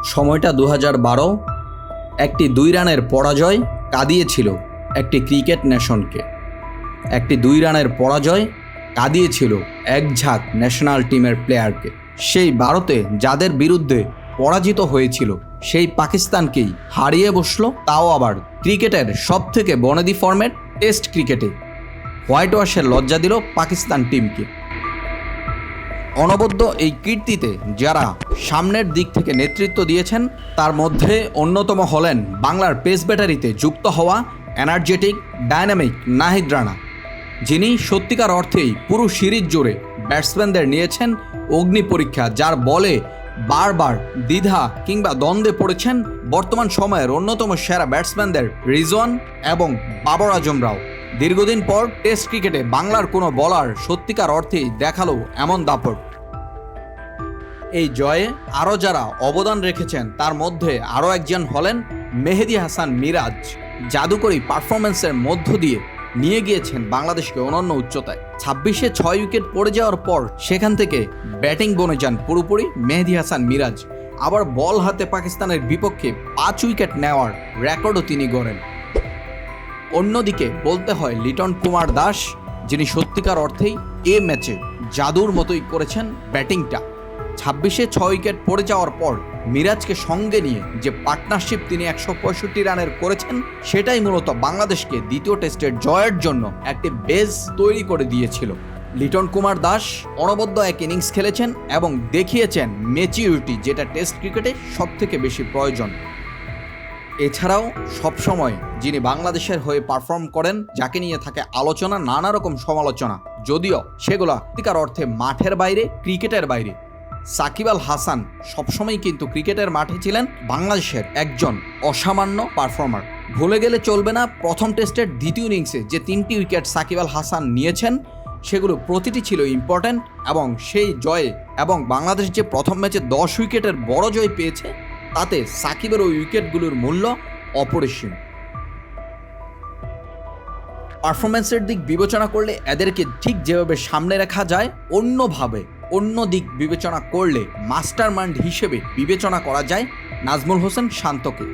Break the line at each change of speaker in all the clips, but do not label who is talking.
সময়টা 2012। একটি 2 রানের পরাজয় কাঁদিয়েছিল একটি ক্রিকেট নেশনকে। একটি 2 রানের পরাজয় কাঁদিয়েছিল এক ঝাঁক ন্যাশনাল টিমের প্লেয়ারকে। সেই ভারতে যাদের বিরুদ্ধে পরাজিত হয়েছিল সেই পাকিস্তানকেই হারিয়ে বসলো, তাও আবার ক্রিকেটের সবথেকে বনেদি ফরম্যাট টেস্ট ক্রিকেটে। হোয়াইট ওয়াশের লজ্জা দিল পাকিস্তান টিমকে। অনবদ্য এই কীর্তিতে যারা সামনের দিক থেকে নেতৃত্ব দিয়েছেন তার মধ্যে অন্যতম হলেন বাংলার পেস ব্যাটারিতে যুক্ত হওয়া এনার্জেটিক ডায়নামিক নাহিদ রানা, যিনি সত্যিকার অর্থেই পুরো সিরিজ জুড়ে ব্যাটসম্যানদের নিয়েছেন অগ্নি পরীক্ষা, যার বলে বারবার দ্বিধা কিংবা দ্বন্দ্বে পড়েছেন বর্তমান সময়ের অন্যতম সেরা ব্যাটসম্যানদের রিজওয়ান এবং বাবর আজমরাও। দীর্ঘদিন পর টেস্ট ক্রিকেটে বাংলার কোনো বলার সত্যিকার অর্থেই দেখালো এমন দাপট। এই জয়ে আরও যারা অবদান রেখেছেন তার মধ্যে আরও একজন হলেন মেহেদী হাসান মিরাজ। জাদুকরী পারফরমেন্সের মধ্য দিয়ে নিয়ে গিয়েছেন বাংলাদেশকে অনন্য উচ্চতায়। 26-এ 6 উইকেট পড়ে যাওয়ার পর সেখান থেকে ব্যাটিং বনে যান পুরোপুরি মেহেদী হাসান মিরাজ। আবার বল হাতে পাকিস্তানের বিপক্ষে 5 উইকেট নেওয়ার রেকর্ডও তিনি গড়েন। অন্যদিকে বলতে হয় লিটন কুমার দাস, যিনি সত্যিকার অর্থেই এ ম্যাচে জাদুর মতোই করেছেন ব্যাটিংটা। 26-এ 6 উইকেট পড়ে যাওয়ার পর মিরাজকে সঙ্গে নিয়ে যে পার্টনারশিপ তিনি 165 রানের করেছেন সেটাই মূলত বাংলাদেশকে দ্বিতীয় টেস্টের জয়ের জন্য একটি বেস তৈরি করে দিয়েছিল। লিটন কুমার দাস অনবদ্য এক ইনিংস খেলেছেন এবং দেখিয়েছেন ম্যাচিউরিটি, যেটা টেস্ট ক্রিকেটে সবথেকে বেশি প্রয়োজন। এছাড়াও সবসময় যিনি বাংলাদেশের হয়ে পারফর্ম করেন, যাকে নিয়ে থাকে আলোচনা, নানা রকম সমালোচনা, যদিও সেগুলো সত্যিকার অর্থে মাঠের বাইরে, ক্রিকেটের বাইরে। সাকিব আল হাসান সবসময় কিন্তু ক্রিকেটের মাঠে ছিলেন বাংলাদেশের একজন অসামান্য পারফর্মার। ভুলে গেলে চলবে না প্রথম টেস্টের দ্বিতীয় ইনিংসে যে 3টি উইকেট সাকিব আল হাসান নিয়েছেন সেগুলো প্রতিটি ছিল ইম্পর্ট্যান্ট, এবং সেই জয়ে এবং বাংলাদেশ যে প্রথম ম্যাচে 10 উইকেটের বড় জয় পেয়েছে তাতে সাকিবের ওই উইকেটগুলোর মূল্য অপরিসীম। পারফরমেন্সের দিক বিবেচনা করলে এদেরকে ঠিক যেভাবে সামনে রাখা যায়, অন্য দিক বিবেচনা করলে মাস্টার মাইন্ড হিসেবে বিবেচনা করা যায় নাজমুল হোসেন শান্তকে।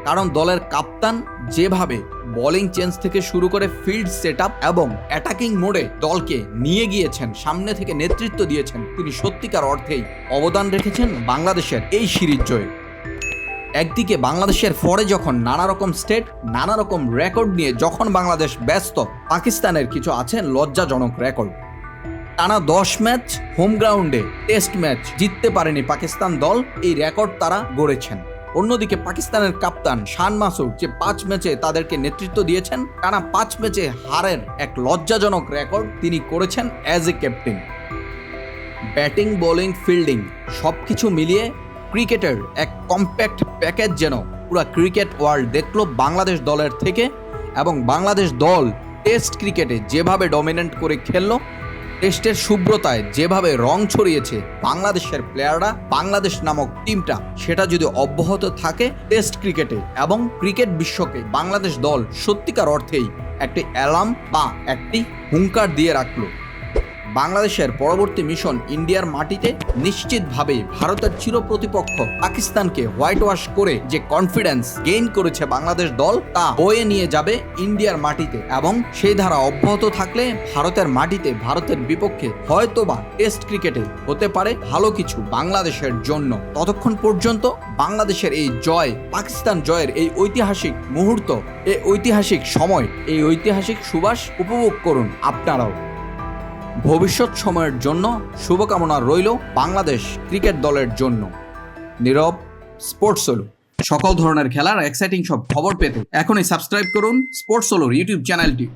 কারণ দলের কাপ্তান যেভাবে বোলিং চেঞ্জ থেকে শুরু করে ফিল্ড সেটআপ এবং অ্যাটাকিং মোডে দলকে নিয়ে গিয়েছেন, সামনে থেকে নেতৃত্ব দিয়েছেন, তিনি সত্যিকার অর্থেই অবদান রেখেছেন বাংলাদেশের এই সিরিজ জয়ে। একদিকে বাংলাদেশের পরে যখন নানা রকম স্টেট, নানা রকম রেকর্ড নিয়ে যখন বাংলাদেশ ব্যস্ত, পাকিস্তানের কিছু আছেন লজ্জাজনক রেকর্ড। টানা 10 ম্যাচ হোম গ্রাউন্ডে টেস্ট ম্যাচ জিততে পারেনি পাকিস্তান দল, এই রেকর্ড তারা গড়েছেন। অন্যদিকে পাকিস্তানের কাপ্তান শান মাসুদ যে 5 ম্যাচে তাদেরকে নেতৃত্ব দিয়েছেন, টানা 5 ম্যাচে হারের এক লজ্জাজনক রেকর্ড তিনি করেছেন as a captain. Batting, bowling, fielding সবকিছু মিলিয়ে ক্রিকেটের এক কম্প্যাক্ট প্যাকেজ যেন পুরো ক্রিকেট ওয়ার্ল্ড দেখলো বাংলাদেশ দলের থেকে। এবং বাংলাদেশ দল টেস্ট ক্রিকেটে যেভাবে ডমিনেন্ট করে খেললো, টেস্টের শুভ্রতায় যেভাবে রং ছড়িয়েছে বাংলাদেশের প্লেয়াররা, বাংলাদেশ নামক টিমটা, সেটা যদি অব্যাহত থাকে টেস্ট ক্রিকেটে এবং ক্রিকেট বিশ্বকে, বাংলাদেশ দল সত্যিকার অর্থেই একটি অ্যালার্ম বা একটি হুঙ্কার দিয়ে রাখলো। বাংলাদেশের পরবর্তী মিশন ইন্ডিয়ার মাটিতে নিশ্চিতভাবে ভারতের চিরপ্রতিপক্ষ পাকিস্তানকে হোয়াইট ওয়াশ করে যে কনফিডেন্স গেইন করেছে বাংলাদেশ দল, তা বয়ে নিয়ে যাবে ইন্ডিয়ার মাটিতে। এবং সেই ধারা অব্যাহত থাকলে ভারতের মাটিতে ভারতের বিপক্ষে হয়তোবা টেস্ট ক্রিকেটে হতে পারে ভালো কিছু বাংলাদেশের জন্য। ততক্ষণ পর্যন্ত বাংলাদেশের এই জয়, পাকিস্তান জয়ের এই ঐতিহাসিক মুহূর্ত, এই ঐতিহাসিক সময়, এই ঐতিহাসিক সুবাস উপভোগ করুন আপনারাও। ভবিষ্যৎ সময়ের জন্য শুভকামনা রইল বাংলাদেশ ক্রিকেট দলের জন্য। নীরব স্পোর্টস সোলো। সকল ধরনের খেলার এক্সাইটিং সব খবর পেতে এখনই সাবস্ক্রাইব করুন স্পোর্টস সোলোর ইউটিউব চ্যানেলটি।